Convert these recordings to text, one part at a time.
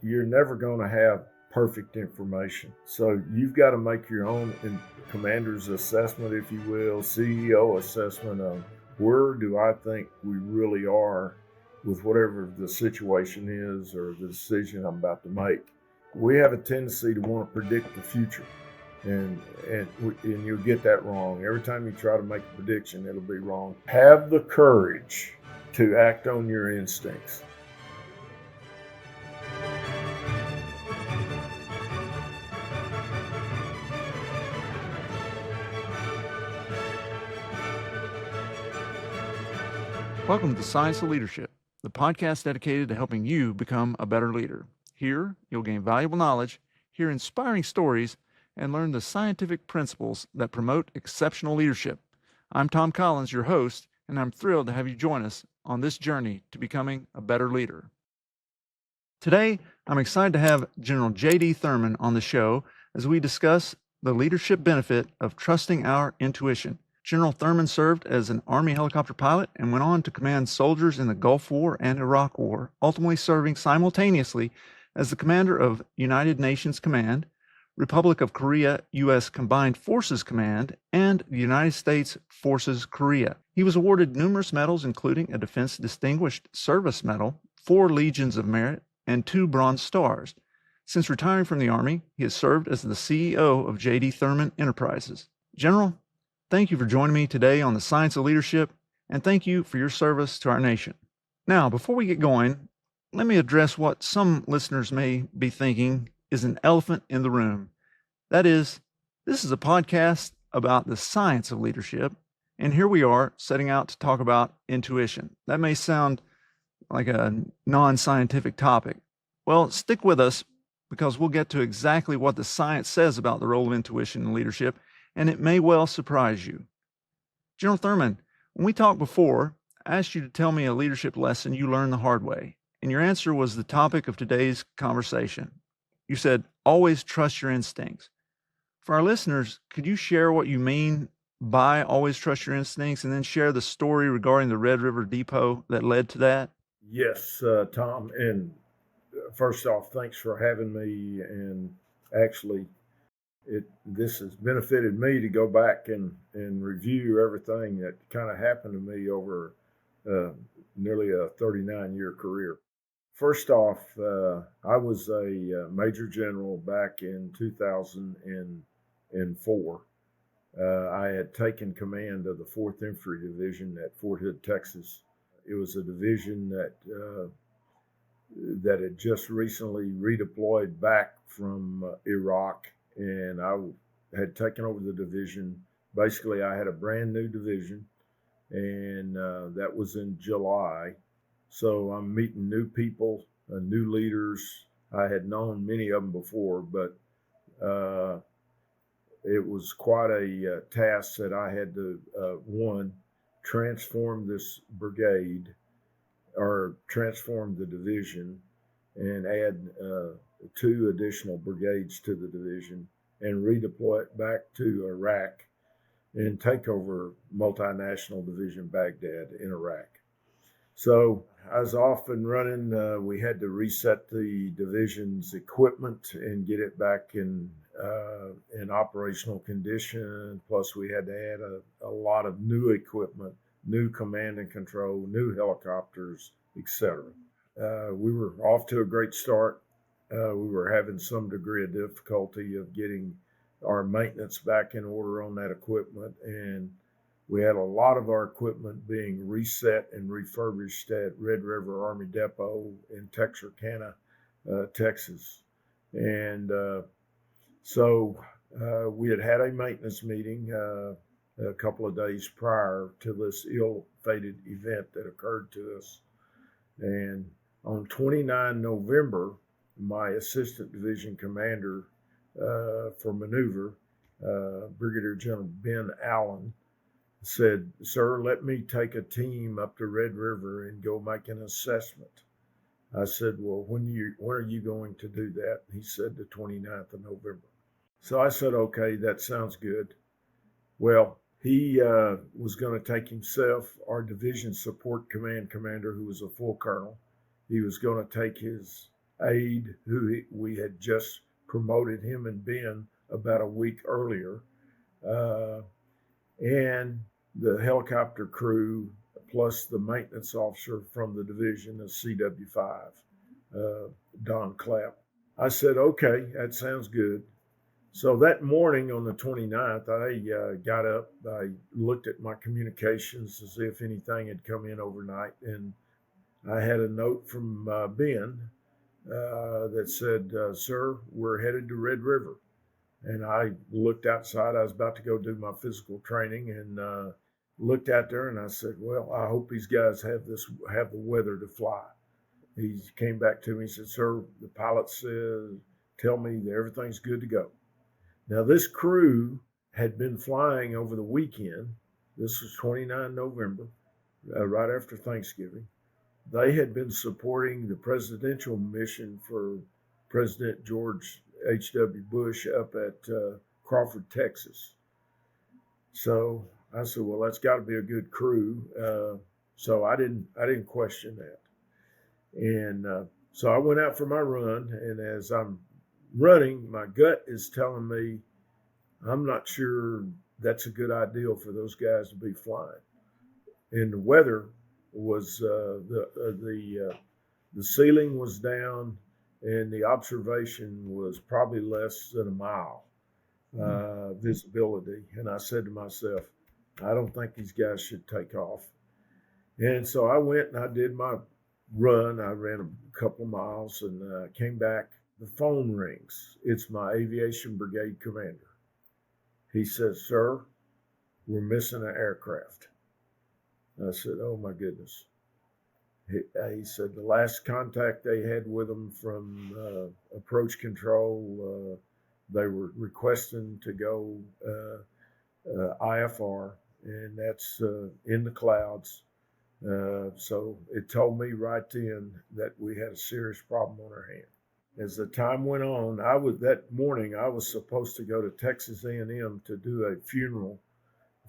you're never going to have perfect information. So you've got to make your own commander's assessment, if you will, CEO assessment of where do I think we really are with whatever the situation is or the decision I'm about to make. We have a tendency to want to predict the future, and you'll get that wrong. Every time you try to make a prediction, it'll be wrong. Have the courage to act on your instincts. Welcome to Science of Leadership, the podcast dedicated to helping you become a better leader. Here, you'll gain valuable knowledge, hear inspiring stories, and learn the scientific principles that promote exceptional leadership. I'm Tom Collins, your host, and I'm thrilled to have you join us on this journey to becoming a better leader. Today, I'm excited to have General J.D. Thurman on the show as we discuss the leadership benefit of trusting our intuition. General Thurman served as an Army helicopter pilot and went on to command soldiers in the Gulf War and Iraq War, ultimately serving simultaneously as the commander of United Nations Command, Republic of Korea-U.S. Combined Forces Command, and the United States Forces Korea. He was awarded numerous medals, including a Defense Distinguished Service Medal, 4 Legions of Merit, and 2 Bronze Stars. Since retiring from the Army, he has served as the CEO of J.D. Thurman Enterprises. General, thank you for joining me today on the Science of Leadership, and thank you for your service to our nation. Now, before we get going, let me address what some listeners may be thinking is an elephant in the room. That is, this is a podcast about the science of leadership, and here we are setting out to talk about intuition. That may sound like a non-scientific topic. Well, stick with us because we'll get to exactly what the science says about the role of intuition in leadership, and it may well surprise you. General Thurman, when we talked before, I asked you to tell me a leadership lesson you learned the hard way, and your answer was the topic of today's conversation. You said, always trust your instincts. For our listeners, could you share what you mean by always trust your instincts and then share the story regarding the Red River Depot that led to that? Yes, Tom, and first off, thanks for having me, and actually, this has benefited me to go back and review everything that kind of happened to me over nearly a 39-year career. First off, I was a major general back in 2004. I had taken command of the 4th Infantry Division at Fort Hood, Texas. It was a division that had just recently redeployed back from Iraq, and I had taken over the division. Basically, I had a brand new division, and that was in July. So I'm meeting new people, new leaders. I had known many of them before, but it was quite a task that I had to, one, transform this brigade or transform the division and add 2 additional brigades to the division and redeploy it back to Iraq and take over multinational division Baghdad in Iraq. So I was off and running. We had to reset the division's equipment and get it back in operational condition. Plus, we had to add a lot of new equipment, new command and control, new helicopters, etc. We were off to a great start. We were having some degree of difficulty of getting our maintenance back in order on that equipment, and we had a lot of our equipment being reset and refurbished at Red River Army Depot in Texarkana, Texas. And so we had a maintenance meeting a couple of days prior to this ill-fated event that occurred to us. And on 29 November, my assistant division commander for maneuver, Brigadier General Ben Allen, said, "Sir, let me take a team up to Red River and go make an assessment." I said, "Well, when are you going to do that?" He said, the 29th of November. So I said, "Okay, that sounds good." Well, he was going to take himself, our division support command commander, who was a full colonel. He was going to take his aide we had just promoted him and Ben about a week earlier, uh, and the helicopter crew plus the maintenance officer from the division of CW5, uh, Don Clapp. I said, okay, that sounds good. So that morning on the 29th, I got up, I looked at my communications to see if anything had come in overnight, and I had a note from Ben that said, "Sir, we're headed to Red River." And I looked outside. I was about to go do my physical training, and looked out there, and I said, "Well, I hope these guys have the weather to fly." He came back to me and said, "Sir, the pilot says, tell me that everything's good to go." Now, this crew had been flying over the weekend. This was 29 November, right after Thanksgiving. They had been supporting the presidential mission for President George H.W. Bush up at Crawford, Texas. So I said, "Well, that's got to be a good crew." So I didn't question that, and so I went out for my run. And as I'm running, my gut is telling me I'm not sure that's a good idea for those guys to be flying. And the weather was the ceiling was down, and the observation was probably less than a mile visibility. And I said to myself, I don't think these guys should take off. And so I went and I did my run. I ran a couple of miles and came back. The phone rings. It's my aviation brigade commander. He says, "Sir, we're missing an aircraft." I said, "Oh my goodness." He said the last contact they had with them from approach control, they were requesting to go IFR, and that's in the clouds. So it told me right then that we had a serious problem on our hands. As the time went on, that morning I was supposed to go to Texas A&M to do a funeral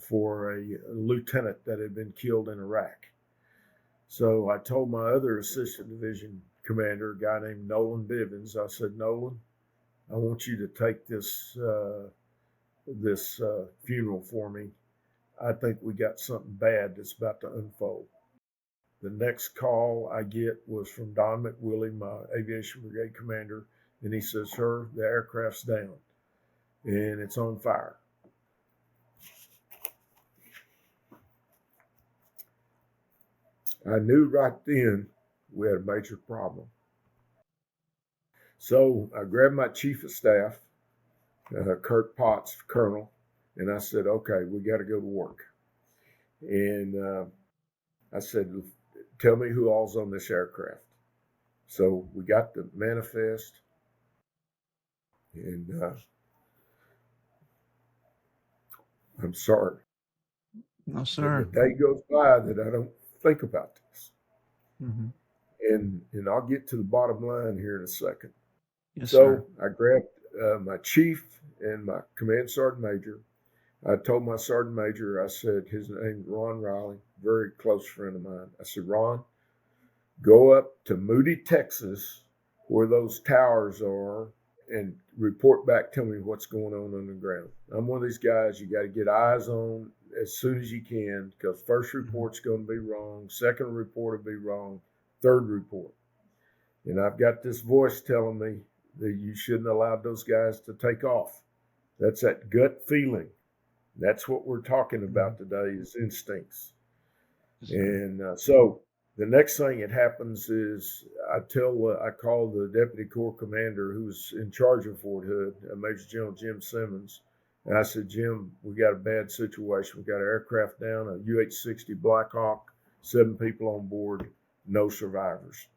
for a lieutenant that had been killed in Iraq. So I told my other assistant division commander, a guy named Nolan Bivens, I said, "Nolan, I want you to take this funeral for me. I think we got something bad that's about to unfold." The next call I get was from Don McWillie, my aviation brigade commander, and he says, "Sir, the aircraft's down and it's on fire." I knew right then we had a major problem. So I grabbed my chief of staff, Kurt Potts, Colonel, and I said, "Okay, we got to go to work." And I said, "Tell me who all's on this aircraft." So we got the manifest, and I'm sorry. No, And the sir. day goes by that I don't think about this. Mm-hmm. And I'll get to the bottom line here in a second. Yes, sir. So I grabbed my chief and my command sergeant major. I told my sergeant major, I said, his name's Ron Riley, very close friend of mine. I said, "Ron, go up to Moody, Texas, where those towers are, and report back. Tell me what's going on the ground. I'm one of these guys you got to get eyes on as soon as you can, because first report's going to be wrong, second report will be wrong, third report. And I've got this voice telling me that you shouldn't allow those guys to take off." That's that gut feeling. That's what we're talking about today is instincts. Yes, And so the next thing that happens is I call the deputy corps commander who's in charge of Fort Hood, Major General Jim Simmons, and I said, "Jim, we got a bad situation. We got an aircraft down, a UH-60 Black Hawk, 7 people on board, no survivors."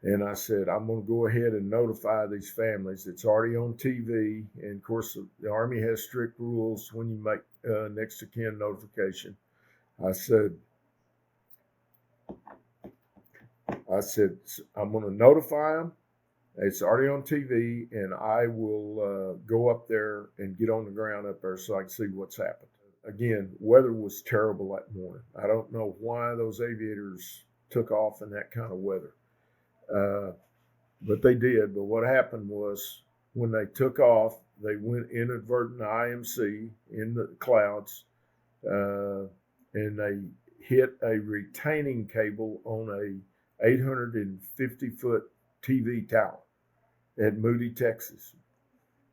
And I said, "I'm going to go ahead and notify these families. It's already on TV. And of course, the Army has strict rules when you make next of kin notification." I said, "I'm going to notify them. It's already on TV, and I will go up there and get on the ground up there so I can see what's happened." Again, weather was terrible that morning. I don't know why those aviators took off in that kind of weather. but they did. But what happened was when they took off, they went inadvertent IMC in the clouds, and they hit a retaining cable on a 850-foot TV tower at Moody, Texas,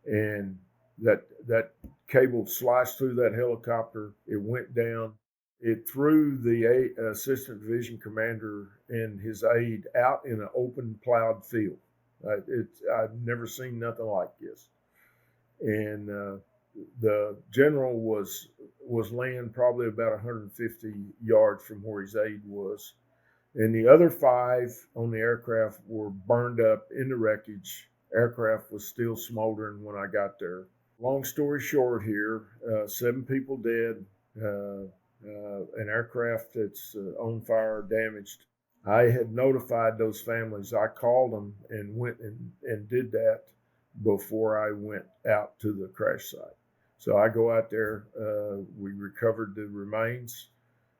and that cable sliced through that helicopter. It went down. It threw the assistant division commander and his aide out in an open plowed field. I've never seen nothing like this. And the general was laying probably about 150 yards from where his aide was, and the other 5 on the aircraft were burned up in the wreckage. Aircraft was still smoldering when I got there. Long story short here, 7 people dead, an aircraft that's on fire, damaged. I had notified those families. I called them and went and did that before I went out to the crash site. So I go out there. We recovered the remains.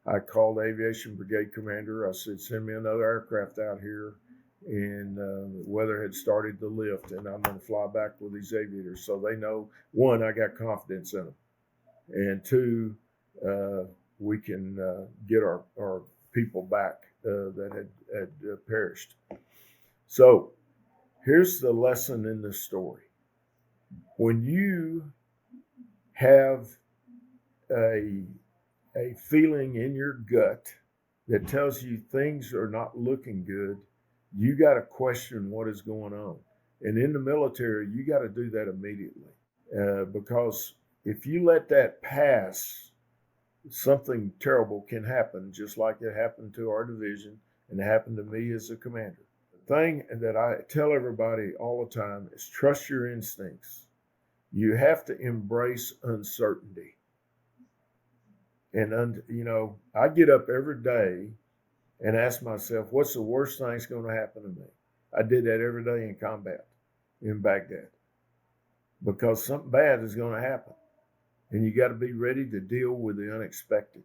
I called the Aviation Brigade Commander. I said, send me another aircraft out here. And the weather had started to lift, and I'm going to fly back with these aviators. So they know, 1, I got confidence in them. And 2, we can get our people back that had perished. So here's the lesson in this story. When you have a feeling in your gut that tells you things are not looking good, you got to question what is going on. And in the military, you got to do that immediately, because if you let that pass, something terrible can happen, just like it happened to our division and it happened to me as a commander. The thing that I tell everybody all the time is trust your instincts. You have to embrace uncertainty. And, I get up every day and ask myself, what's the worst thing that's going to happen to me? I did that every day in combat in Baghdad, because something bad is going to happen. And you got to be ready to deal with the unexpected.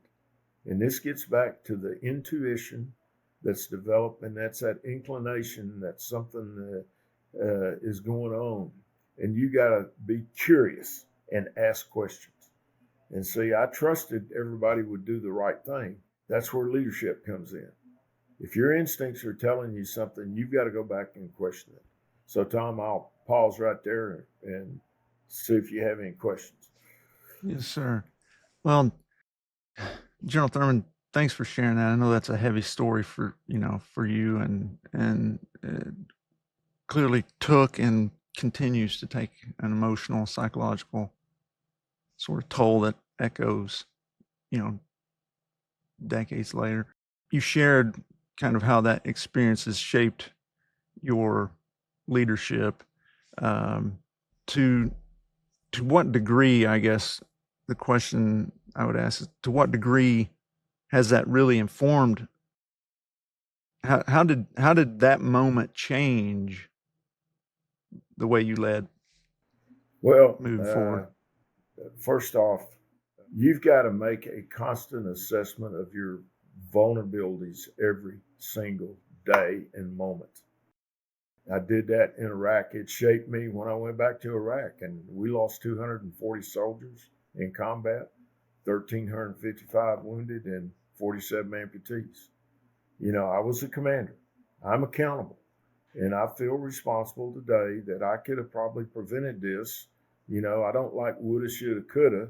And this gets back to the intuition that's developed, and that's that inclination that something is going on. And you got to be curious and ask questions. And see, I trusted everybody would do the right thing. That's where leadership comes in. If your instincts are telling you something, you've got to go back and question it. So, Tom, I'll pause right there and see if you have any questions. Yes, sir. Well, General Thurman, thanks for sharing that. I know that's a heavy story for you, and it clearly took and continues to take an emotional, psychological sort of toll that echoes, decades later. You shared kind of how that experience has shaped your leadership. To what degree, I guess the question I would ask is, to what degree has that really informed? How did that moment change the way you led? Well, moving forward? First off, you've got to make a constant assessment of your vulnerabilities every single day and moment. I did that in Iraq. It shaped me when I went back to Iraq, and we lost 240 soldiers in combat, 1,355 wounded, and 47 amputees. I was a commander. I'm accountable. And I feel responsible today that I could have probably prevented this. I don't like woulda, shoulda, coulda,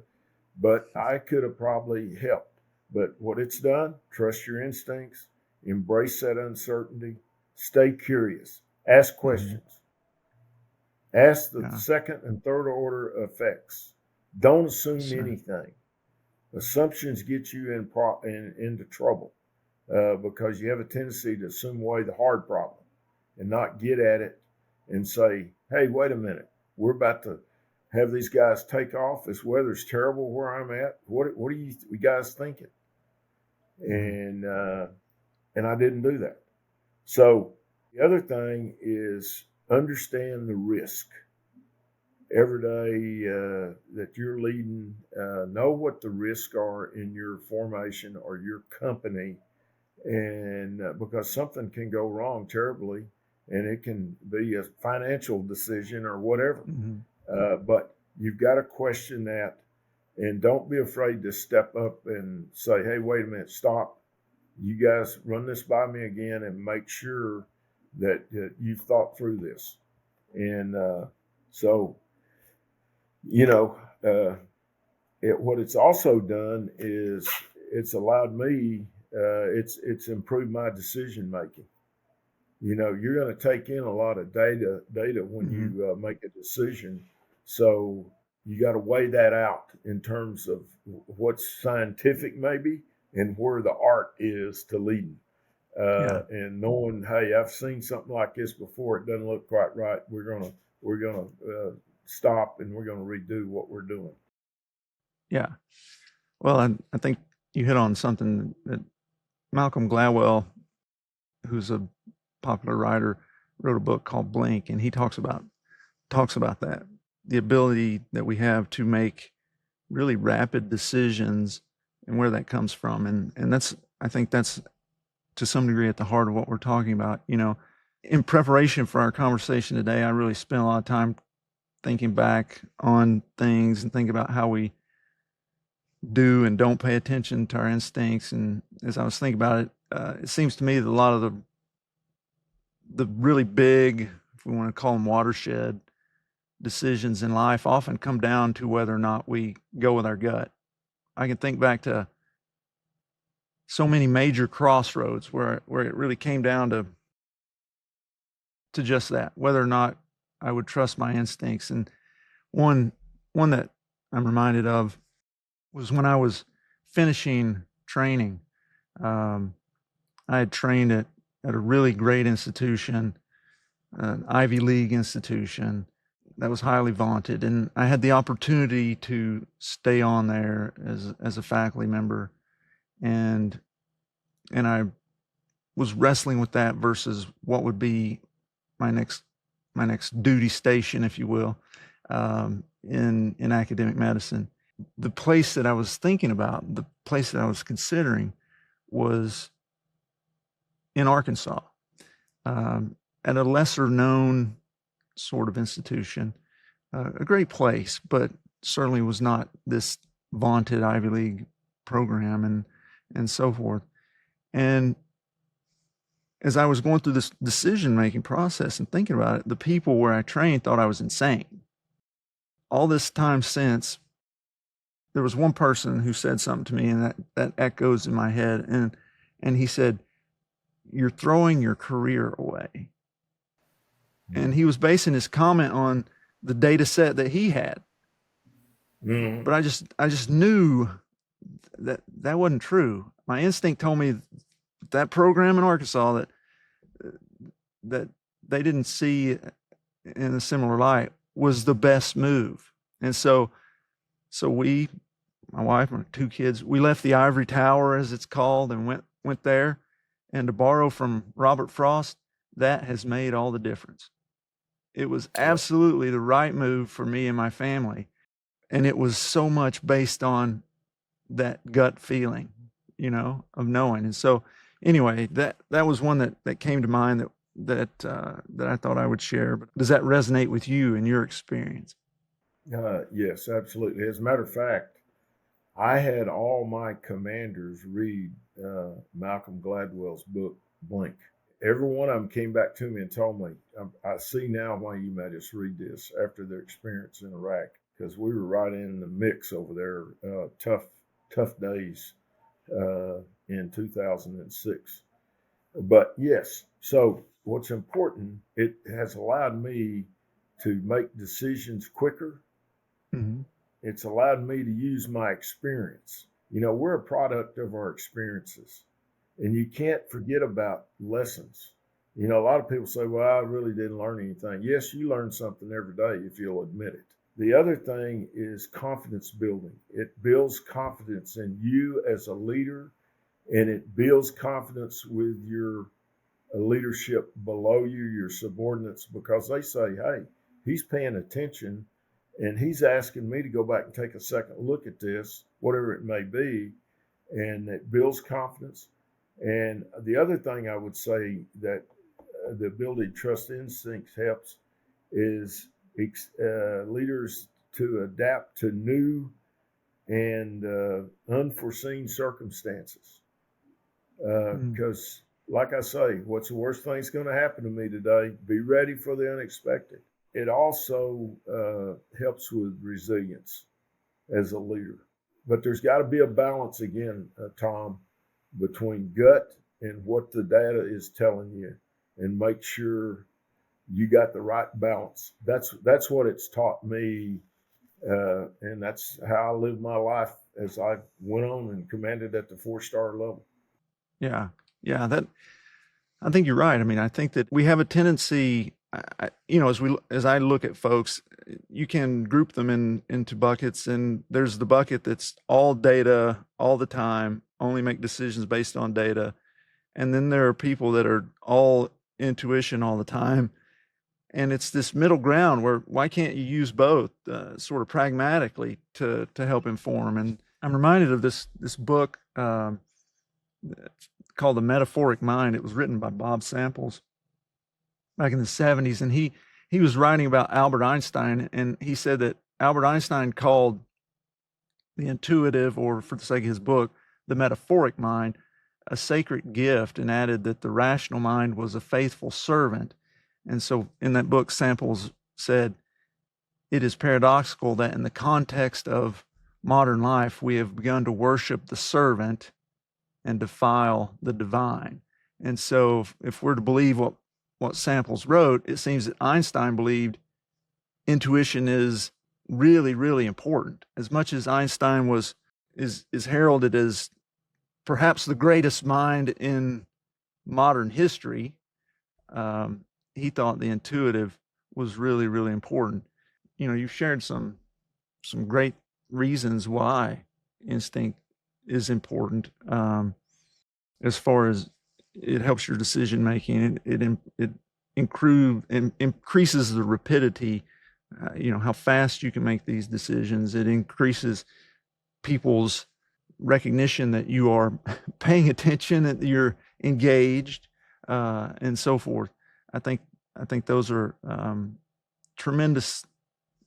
but I could have probably helped. But what it's done, trust your instincts, embrace that uncertainty, stay curious, ask questions, ask the second and third order effects. Don't assume anything. Assumptions get you into trouble, because you have a tendency to assume away the hard problem and not get at it and say, hey, wait a minute, we're about to have these guys take off. This weather's terrible where I'm at. What are you guys thinking? And I didn't do that. So the other thing is understand the risk. Every day that you're leading, know what the risks are in your formation or your company, and because something can go wrong terribly, and it can be a financial decision or whatever. Mhm. But you've got to question that, and don't be afraid to step up and say, "Hey, wait a minute, stop. You guys run this by me again, and make sure that you've thought through this." And so, you know, what it's also done is it's allowed me. It's improved my decision making. You're going to take in a lot of data when Mhm. you make a decision. So you got to weigh that out in terms of what's scientific maybe and where the art is to leading. Yeah. And knowing, hey, I've seen something like this before. It doesn't look quite right. We're gonna stop, and we're gonna redo what we're doing. Yeah. Well, I think you hit on something that Malcolm Gladwell, who's a popular writer, wrote a book called Blink, and he talks about that, the ability that we have to make really rapid decisions and where that comes from. And I think that's to some degree at the heart of what we're talking about. In preparation for our conversation today, I really spent a lot of time thinking back on things and thinking about how we do and don't pay attention to our instincts. And as I was thinking about it, it seems to me that a lot of the really big, if we want to call them watershed decisions in life, often come down to whether or not we go with our gut. I can think back to so many major crossroads where it really came down to just that, whether or not I would trust my instincts. And one that I'm reminded of was when I was finishing training. Um, I had trained at a really great institution, an Ivy League institution that was highly vaunted, and I had the opportunity to stay on there as a faculty member, and I was wrestling with that versus what would be my next duty station, if you will, in academic medicine. The place that I was thinking about, the place that I was considering, was in Arkansas, at a lesser known sort of institution, a great place, but certainly was not this vaunted Ivy League program and so forth. And as I was going through this decision-making process and thinking about it, the people where I trained thought I was insane. All this time since, there was one person who said something to me, and that echoes in my head. And he said, "You're throwing your career away." And he was basing his comment on the data set that he had. Mm-hmm. But I just knew that wasn't true. My instinct told me that program in Arkansas that they didn't see in a similar light was the best move. And so we, my wife and 2 kids, we left the ivory tower, as it's called, and went there. And to borrow from Robert Frost, that has made all the difference. It was absolutely the right move for me and my family. And it was so much based on that gut feeling, of knowing. And so anyway, that was one that came to mind that I thought I would share. But does that resonate with you in your experience? Yes, absolutely. As a matter of fact, I had all my commanders read Malcolm Gladwell's book, Blink. Every one of them came back to me and told me, I see now why you made us read this after their experience in Iraq, because we were right in the mix over there, tough days in 2006. But yes, so what's important, it has allowed me to make decisions quicker. Mm-hmm. It's allowed me to use my experience. We're a product of our experiences, and you can't forget about lessons. A lot of people say, well, I really didn't learn anything. Yes, you learn something every day if you'll admit it. The other thing is confidence building. It builds confidence in you as a leader, and it builds confidence with your leadership below you, your subordinates, because they say, hey, he's paying attention and he's asking me to go back and take a second look at this, whatever it may be, and it builds confidence. And the other thing I would say that the ability to trust instincts helps is leaders to adapt to new and unforeseen circumstances. Because, like I say, what's the worst thing that's going to happen to me today? Be ready for the unexpected. It also helps with resilience as a leader. But there's got to be a balance again, Tom, between gut and what the data is telling you, and make sure you got the right balance. That's what it's taught me, and that's how I lived my life as I went on and commanded at the 4-star level. Yeah, I think you're right. I mean, I think that we have a tendency, as I look at folks, you can group them into buckets, and there's the bucket that's all data all the time, only make decisions based on data, and then there are people that are all intuition all the time, and it's this middle ground where why can't you use both, sort of pragmatically to help inform? And I'm reminded of this book. Called The Metaphoric Mind. It was written by Bob Samples back in the 70s. And he was writing about Albert Einstein. And he said that Albert Einstein called the intuitive, or for the sake of his book, the metaphoric mind, a sacred gift, and added that the rational mind was a faithful servant. And so in that book, Samples said, it is paradoxical that in the context of modern life, we have begun to worship the servant and defile the divine. And so if we're to believe what Samples wrote, it seems that Einstein believed intuition is really, really important. As much as Einstein is heralded as perhaps the greatest mind in modern history, he thought the intuitive was really, really important. You've shared some great reasons why instinct is important, as far as it helps your decision making. It increases the rapidity, how fast you can make these decisions. It increases people's recognition that you are paying attention, that you're engaged, and so forth. I think those are tremendous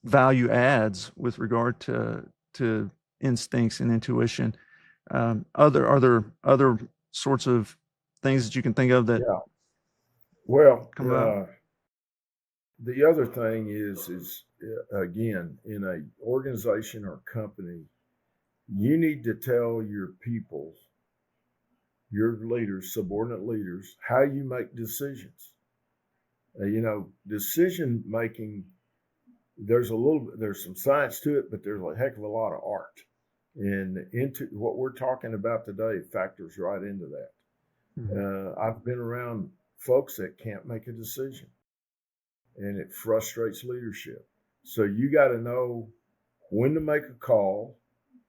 value adds with regard to instincts and intuition. Are there other sorts of things that you can think of that? Yeah. Well, come up? The other thing is again, in an organization or company, you need to tell your people, your leaders, subordinate leaders, how you make decisions. Decision making, there's some science to it, but there's a heck of a lot of art. And into what we're talking about today factors right into that. Mm-hmm. I've been around folks that can't make a decision, and it frustrates leadership. So you got to know when to make a call.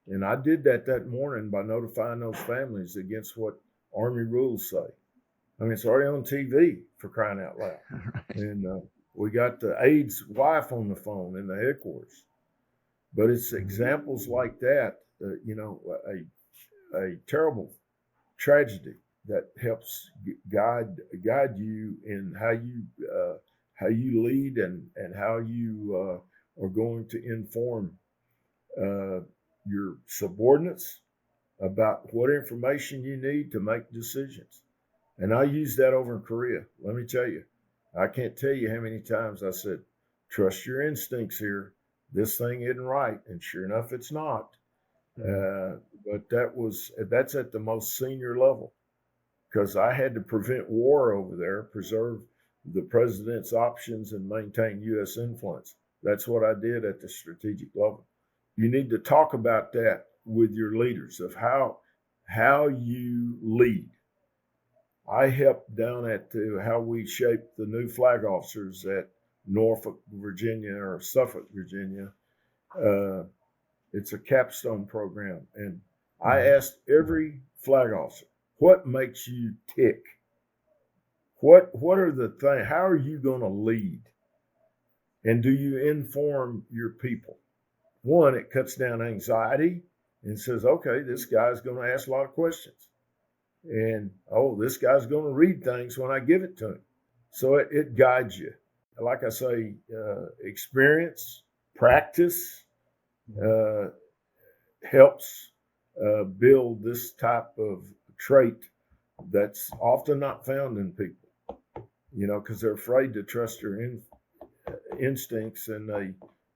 And I did that morning by notifying those families against what Army rules say. I mean, it's already on TV, for crying out loud. Right. And we got the aide's wife on the phone in the headquarters. But it's examples like that, a terrible tragedy that helps guide you in how you lead and how you are going to inform your subordinates about what information you need to make decisions. And I use that over in Korea. Let me tell you, I can't tell you how many times I said, trust your instincts here. This thing isn't right. And sure enough, it's not. But that's at the most senior level, because I had to prevent war over there, preserve the president's options, and maintain U.S. influence. That's what I did at the strategic level. You need to talk about that with your leaders, of how you lead. I helped down at how we shaped the new flag officers at Norfolk, Virginia, or Suffolk, Virginia. It's a capstone program. And I asked every flag officer, what makes you tick? What are the things? How are you going to lead? And do you inform your people? One, it cuts down anxiety and says, okay, this guy's going to ask a lot of questions. And, this guy's going to read things when I give it to him. So it guides you. Like I say, experience, practice uh, helps build this type of trait that's often not found in people, because they're afraid to trust their instincts, and they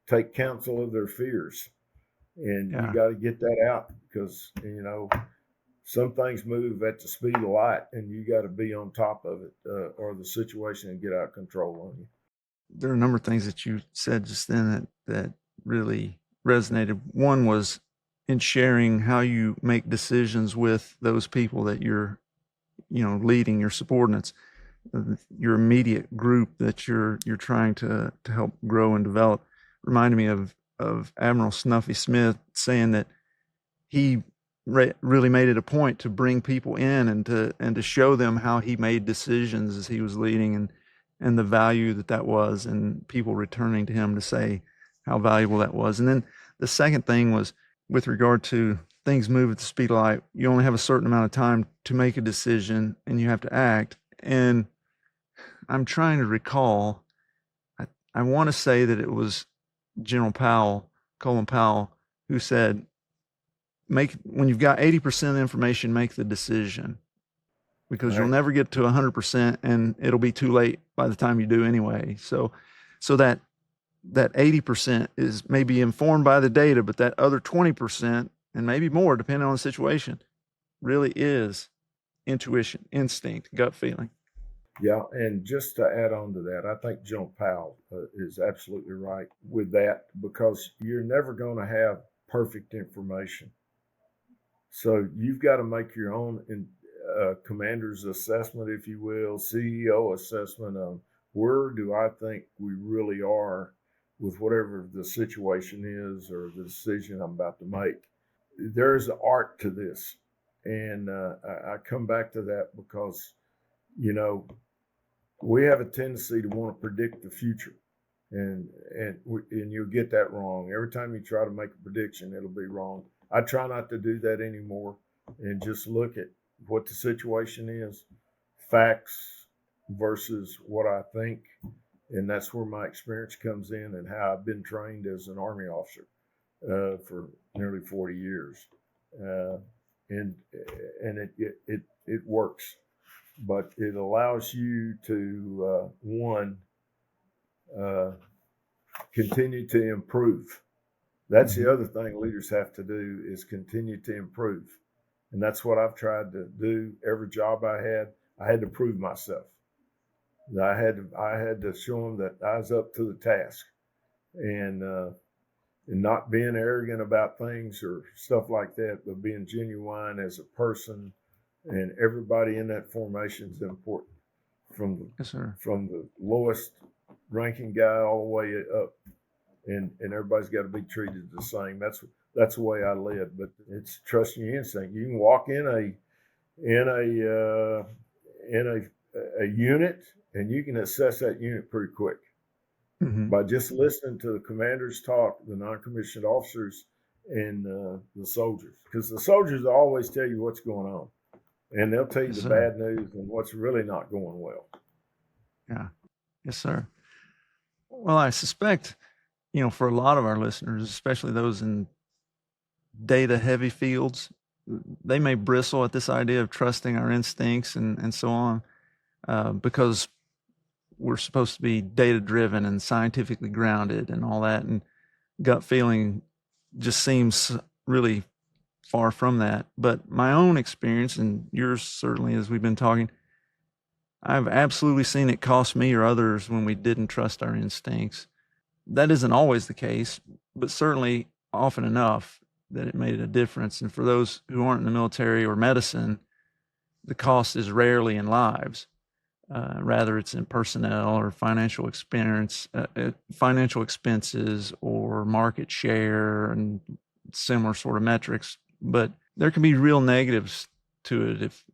take counsel of their fears. And you Yeah. got to get that out because, some things move at the speed of light, and you got to be on top of it, or the situation will get out of control on you. There are a number of things that you said just then that really resonated. One was in sharing how you make decisions with those people that you're, leading, your subordinates, your immediate group that you're trying to help grow and develop. Reminded me of Admiral Snuffy Smith saying that he really made it a point to bring people in and to show them how he made decisions as he was leading, and the value that was, and people returning to him to say how valuable that was. And then the second thing was with regard to things move at the speed of light. You only have a certain amount of time to make a decision, and you have to act. And I'm trying to recall, I want to say that it was General Powell, Colin Powell, who said, when you've got 80% of the information, make the decision, because you'll Right? never get to 100%, and it'll be too late by the time you do anyway. So that 80% is maybe informed by the data, but that other 20%, and maybe more depending on the situation, really is intuition, instinct, gut feeling. Yeah, and just to add on to that, I think General Powell is absolutely right with that, because you're never going to have perfect information. So you've got to make your own commander's assessment, if you will, CEO assessment of where do I think we really are with whatever the situation is or the decision I'm about to make. There's an art to this. And I come back to that because, we have a tendency to want to predict the future. And you'll get that wrong. Every time you try to make a prediction, it'll be wrong. I try not to do that anymore and just look at what the situation is, facts versus what I think. And that's where my experience comes in and how I've been trained as an Army officer for nearly 40 years. Uh, and it works, but it allows you to, one, continue to improve. That's the other thing leaders have to do, is continue to improve. And that's what I've tried to do. Every job I had to prove myself. I had to show them that I was up to the task, and not being arrogant about things or stuff like that, but being genuine as a person. And everybody in that formation is important, from Yes, sir. from the lowest ranking guy all the way up, and everybody's got to be treated the same. That's the way I live. But it's trusting your instinct. You can walk in a unit, and you can assess that unit pretty quick by just listening to the commanders talk, the non-commissioned officers, and the soldiers, because the soldiers always tell you what's going on, and they'll tell you Yes, the sir. bad news and what's really not going well. Yeah. Yes, sir. Well, I suspect, for a lot of our listeners, especially those in data heavy fields, they may bristle at this idea of trusting our instincts and so on, because we're supposed to be data driven and scientifically grounded and all that. And gut feeling just seems really far from that. But my own experience, and yours certainly, as we've been talking, I've absolutely seen it cost me or others when we didn't trust our instincts. That isn't always the case, but certainly often enough that it made a difference. And for those who aren't in the military or medicine, the cost is rarely in lives. Rather, it's in personnel or financial expenses or market share and similar sort of metrics. But there can be real negatives to it if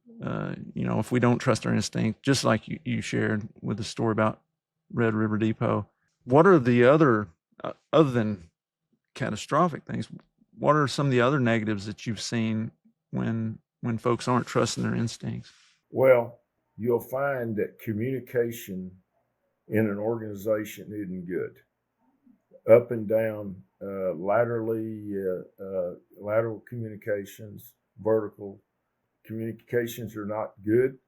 we don't trust our instinct, just like you shared with the story about Red River Depot. What are the other than catastrophic things, what are some of the other negatives that you've seen when folks aren't trusting their instincts? Well, you'll find that communication in an organization isn't good. Up and down, lateral communications, vertical communications are not good.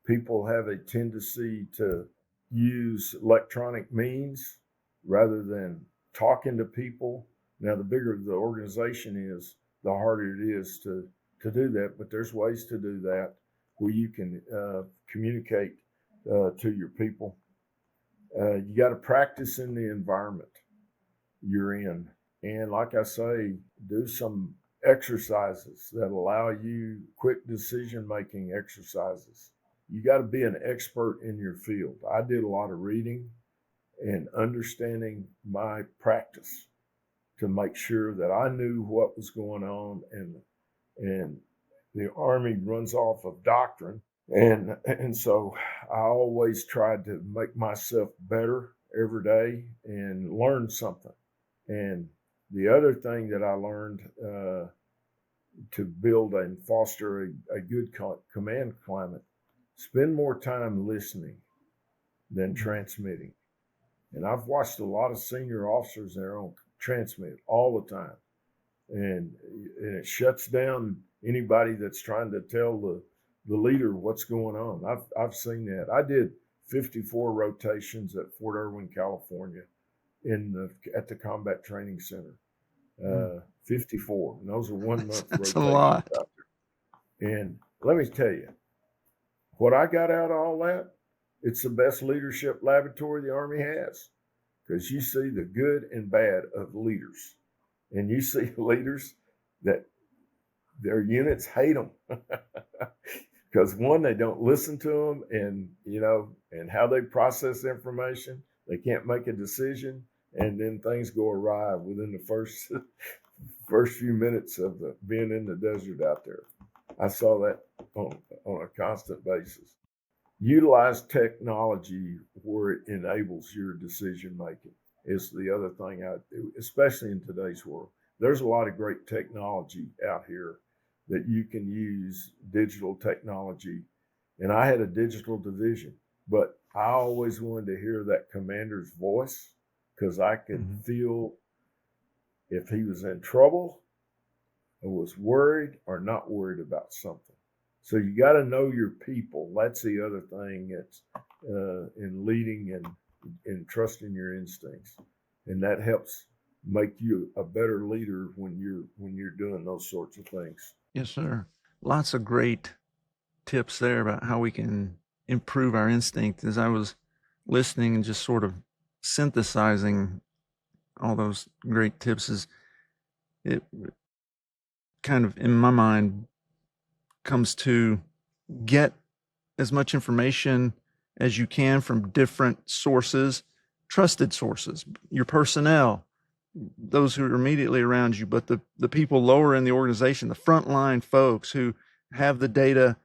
People have a tendency to use electronic means rather than talking to people. Now, the bigger the organization is, the harder it is to do that. But there's ways to do that where you can communicate to your people. You got to practice in the environment you're in. And like I say, do some exercises that allow you quick decision-making exercises. You got to be an expert in your field. I did a lot of reading and understanding my practice to make sure that I knew what was going on. And the Army runs off of doctrine. And so I always tried to make myself better every day and learn something. And the other thing that I learned to build and foster a good command climate, spend more time listening than transmitting. And I've watched a lot of senior officers there on transmit all the time. And it shuts down anybody that's trying to tell the leader what's going on. I've seen that. I did 54 rotations at Fort Irwin, California, at the Combat Training Center. 54. And those are 1 month That's rotations a lot. out there. And let me tell you, what I got out of all that, it's the best leadership laboratory the Army has, because you see the good and bad of leaders. And you see leaders that their units hate them because one, they don't listen to them, and how they process information. They can't make a decision, and then things go awry within the first few minutes of being in the desert out there. I saw that on a constant basis. Utilize technology where it enables your decision making is the other thing I do, especially in today's world. There's a lot of great technology out here that you can use, digital technology. And I had a digital division, but I always wanted to hear that commander's voice because I could feel if he was in trouble or was worried or not worried about something. So you got to know your people. That's the other thing that's in leading and trusting your instincts, and that helps make you a better leader when you're doing those sorts of things. Yes, sir. Lots of great tips there about how we can improve our instinct. As I was listening and just sort of synthesizing all those great tips, it kind of in my mind comes to get as much information as you can from different sources, trusted sources, your personnel, those who are immediately around you, but the people lower in the organization, the frontline folks who have the data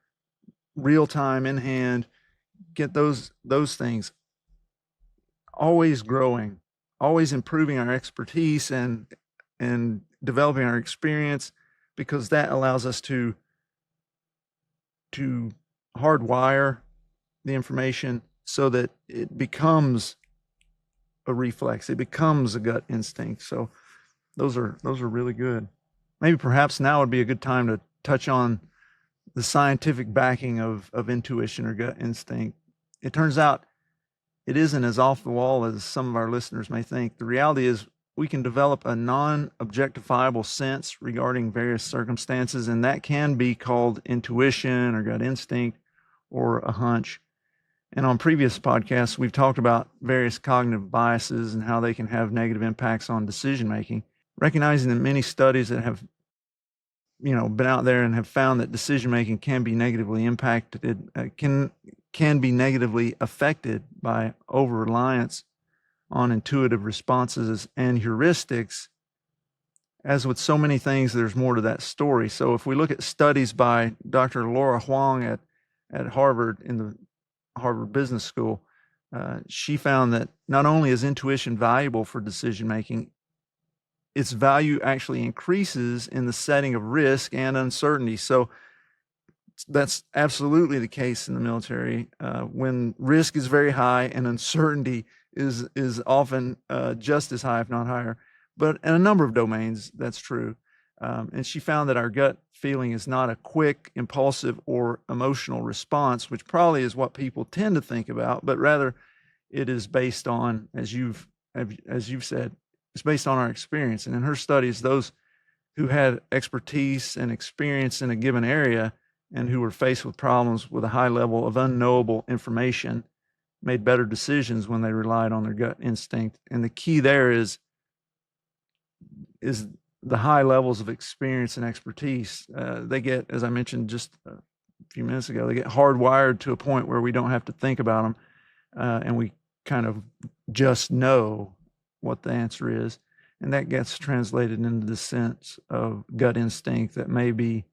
real time in hand, get those things. Always growing, always improving our expertise and developing our experience, because that allows us to hardwire the information so that it becomes a reflex, it becomes a gut instinct. So those are really good. Maybe perhaps now would be a good time to touch on the scientific backing of intuition or gut instinct. It turns out it isn't as off the wall as some of our listeners may think. The reality is we can develop a non-objectifiable sense regarding various circumstances, and that can be called intuition or gut instinct or a hunch. And on previous podcasts, we've talked about various cognitive biases and how they can have negative impacts on decision making. Recognizing that many studies that have been out there and have found that decision making can be negatively impacted, can be negatively affected by over-reliance on intuitive responses and heuristics. As with so many things, there's more to that story. So if we look at studies by Dr. Laura Huang at Harvard, in the Harvard Business School, she found that not only is intuition valuable for decision making, its value actually increases in the setting of risk and uncertainty. So that's absolutely the case in the military. When risk is very high and uncertainty is often just as high, if not higher. But in a number of domains, that's true. And she found that our gut feeling is not a quick, impulsive, or emotional response, which probably is what people tend to think about, but rather it is based on, as you've said, it's based on our experience. And in her studies, those who had expertise and experience in a given area and who were faced with problems with a high level of unknowable information made better decisions when they relied on their gut instinct. And the key there is the high levels of experience and expertise. They get, as I mentioned just a few minutes ago, they get hardwired to a point where we don't have to think about them, and we kind of just know what the answer is. And that gets translated into the sense of gut instinct that may be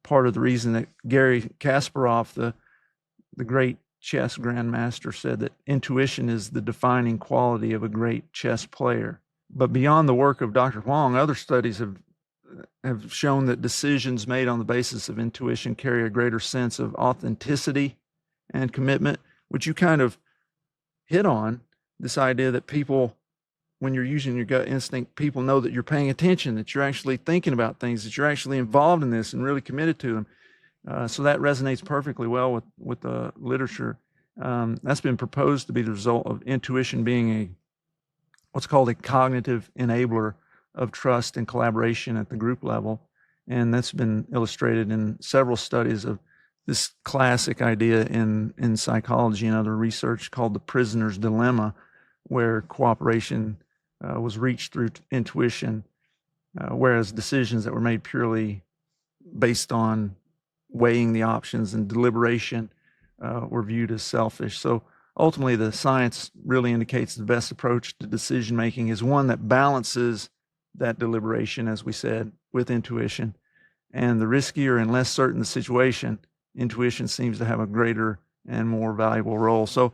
part of the reason that Garry Kasparov, the great chess grandmaster, said that intuition is the defining quality of a great chess player. But beyond the work of Dr. Huang, other studies have shown that decisions made on the basis of intuition carry a greater sense of authenticity and commitment, which you kind of hit on, this idea that people, when you're using your gut instinct, people know that you're paying attention, that you're actually thinking about things, that you're actually involved in this and really committed to them. So that resonates perfectly well with the literature. That's been proposed to be the result of intuition being what's called a cognitive enabler of trust and collaboration at the group level. And that's been illustrated in several studies of this classic idea in psychology and other research called the prisoner's dilemma, where cooperation was reached through intuition, whereas decisions that were made purely based on weighing the options and deliberation were viewed as selfish. So ultimately, the science really indicates the best approach to decision making is one that balances that deliberation, as we said, with intuition. And the riskier and less certain the situation, intuition seems to have a greater and more valuable role. So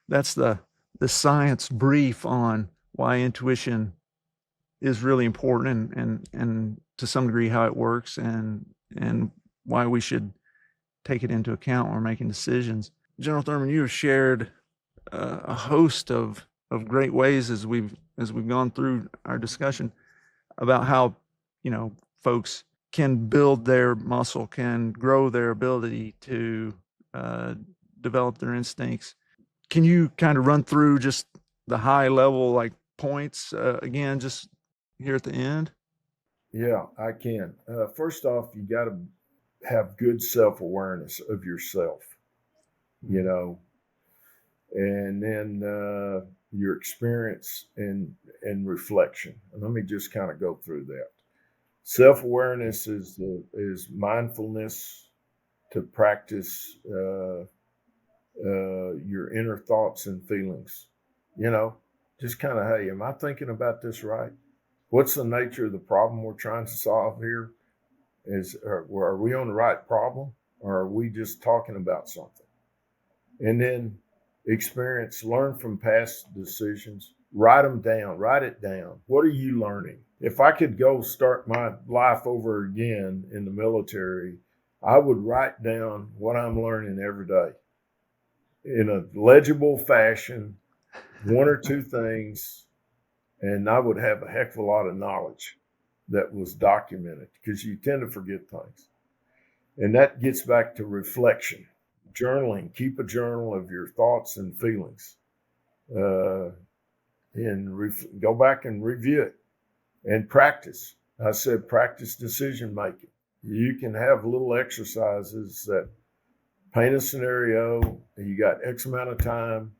that's the science brief on why intuition is really important and to some degree how it works and why we should take it into account when we're making decisions. General Thurman, you have shared a host of great ways as we've gone through our discussion about how, folks can build their muscle, can grow their ability to develop their instincts. Can you kind of run through just the high level points again, just here at the end? Yeah, I can. First off, you got to have good self-awareness of yourself, and then your experience and reflection. And let me just kind of go through that. Self-awareness is mindfulness to practice your inner thoughts and feelings. Just kind of, hey, am I thinking about this right? What's the nature of the problem we're trying to solve here? Are we on the right problem, or are we just talking about something? And then learn from past decisions, write it down. What are you learning? If I could go start my life over again in the military, I would write down what I'm learning every day in a legible fashion, one or two things, and I would have a heck of a lot of knowledge that was documented, because you tend to forget things. And that gets back to reflection, journaling. Keep a journal of your thoughts and feelings, and go back and review it and practice. I said practice decision making. You can have little exercises that paint a scenario. You got X amount of time,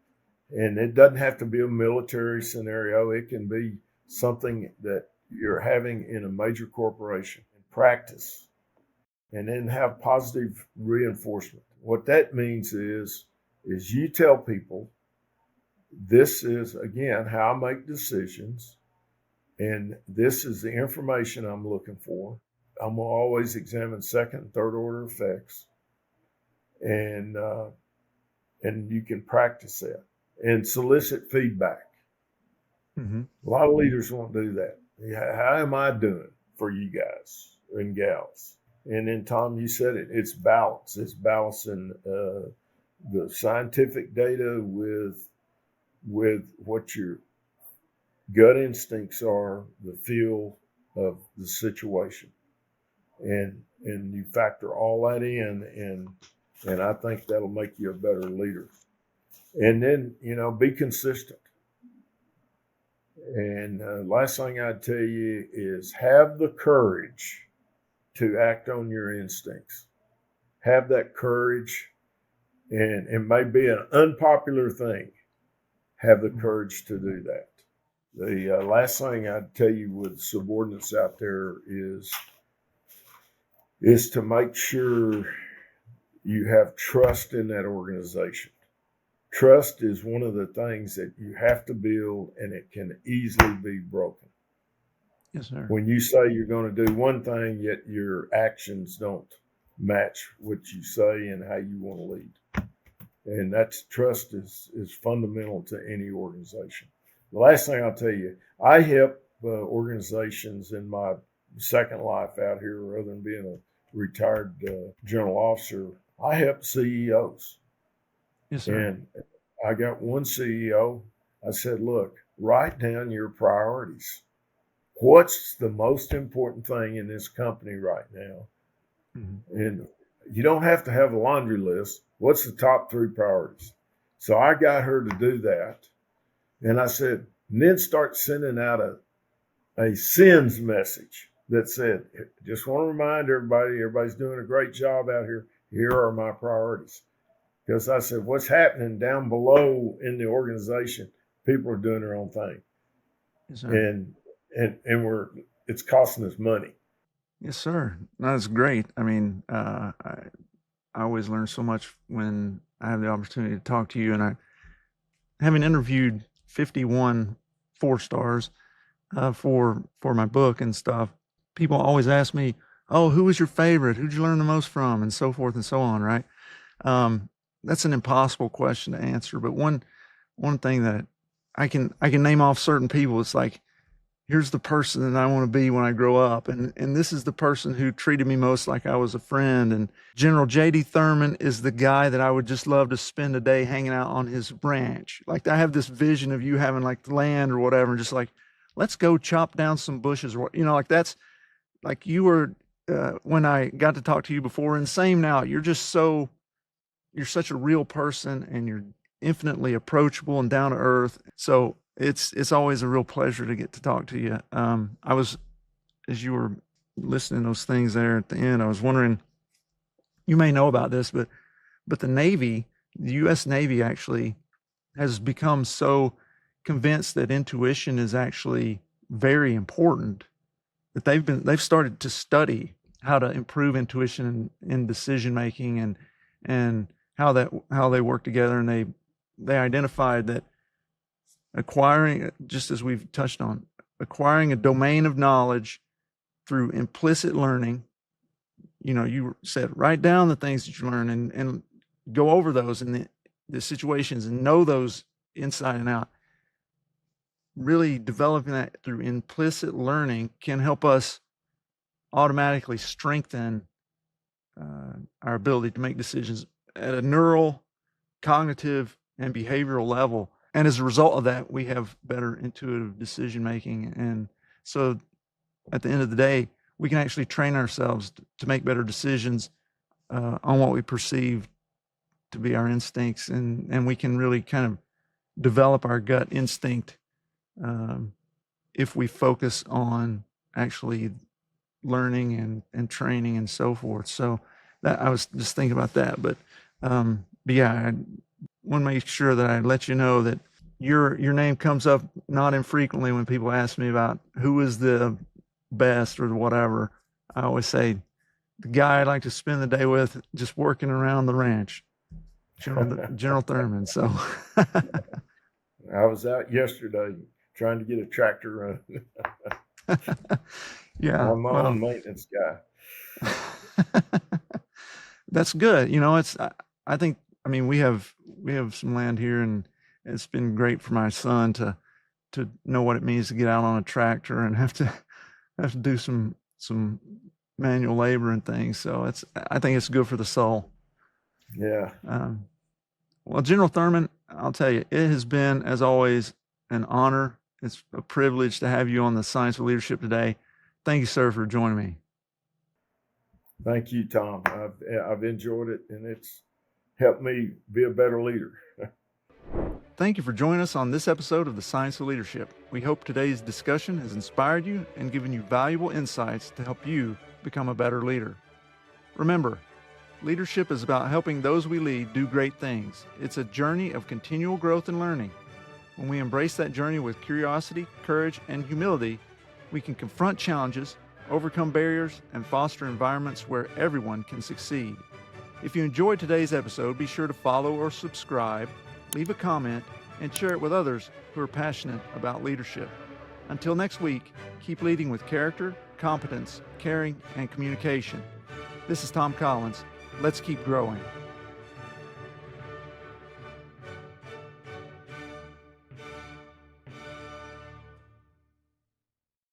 and it doesn't have to be a military scenario. It can be something that you're having in a major corporation. Practice, and then have positive reinforcement. What that means is you tell people, this is, again, how I make decisions, and this is the information I'm looking for. I'm going to always examine second and third order effects, and you can practice that and solicit feedback. Mm-hmm. A lot of leaders won't do that. How am I doing for you guys and gals? And then Tom, you said it. It's balance. It's balancing the scientific data with what your gut instincts are, the feel of the situation, and you factor all that in, and I think that'll make you a better leader. And then be consistent. And last thing I'd tell you is have the courage to act on your instincts. Have that courage, and it may be an unpopular thing. Have the courage to do that. The last thing I'd tell you with subordinates out there is to make sure you have trust in that organization. Trust is one of the things that you have to build, and it can easily be broken. Yes, sir. When you say you're going to do one thing, yet your actions don't match what you say and how you want to lead. And that's trust is fundamental to any organization. The last thing I'll tell you, I help organizations in my second life out here, rather than being a retired general officer. I help CEOs. Yes, sir. And I got one CEO. I said, look, write down your priorities. What's the most important thing in this company right now? Mm-hmm. And you don't have to have a laundry list. What's the top 3 priorities? So I got her to do that. And I said, and then start sending out a sends message that said, just want to remind everybody's doing a great job out here. Here are my priorities. Because I said, what's happening down below in the organization? People are doing their own thing. Yes, sir. And it's costing us money. Yes, sir. That's great. I mean, I always learn so much when I have the opportunity to talk to you. And having interviewed 51 4-stars for my book and stuff, people always ask me, "Oh, who was your favorite? Who'd you learn the most from?" and so forth and so on. Right? That's an impossible question to answer. But one thing that I can name off certain people. It's like, here's the person that I want to be when I grow up. And this is the person who treated me most like I was a friend. And General J.D. Thurman is the guy that I would just love to spend a day hanging out on his ranch. Like, I have this vision of you having like land or whatever, and just like, let's go chop down some bushes. Or, like that's like you were, when I got to talk to you before, and same now, you're such a real person, and you're infinitely approachable and down to earth. So it's always a real pleasure to get to talk to you. I was, as you were listening to those things there at the end, I was wondering, you may know about this, but the Navy, the U.S. Navy actually has become so convinced that intuition is actually very important that they've started to study how to improve intuition in decision making and how they work together. And they identified that acquiring, just as we've touched on, acquiring a domain of knowledge through implicit learning. You said, write down the things that you learn and go over those in the situations and know those inside and out. Really developing that through implicit learning can help us automatically strengthen our ability to make decisions at a neural, cognitive, and behavioral level. And as a result of that, we have better intuitive decision making. And so at the end of the day, we can actually train ourselves to make better decisions on what we perceive to be our instincts. And we can really kind of develop our gut instinct if we focus on actually learning and training and so forth. So that I was just thinking about that. But yeah, I want to make sure that I let you know that your name comes up not infrequently when people ask me about who is the best or whatever. I always say the guy I'd like to spend the day with just working around the ranch, General Thurman. So I was out yesterday trying to get a tractor running. Yeah, I'm my own maintenance guy. That's good. It's I think, I mean, we have some land here, and it's been great for my son to know what it means to get out on a tractor and have to do some manual labor and things. So I think it's good for the soul. Yeah. Well, General Thurman, I'll tell you, it has been, as always, an honor. It's a privilege to have you on the Science of Leadership today. Thank you, sir, for joining me. Thank you, Tom. I've enjoyed it, and it's helped me be a better leader. Thank you for joining us on this episode of the Science of Leadership. We hope today's discussion has inspired you and given you valuable insights to help you become a better leader. Remember, leadership is about helping those we lead do great things. It's a journey of continual growth and learning. When we embrace that journey with curiosity, courage, and humility, we can confront challenges, overcome barriers, and foster environments where everyone can succeed. If you enjoyed today's episode, be sure to follow or subscribe, leave a comment, and share it with others who are passionate about leadership. Until next week, keep leading with character, competence, caring, and communication. This is Tom Collins. Let's keep growing.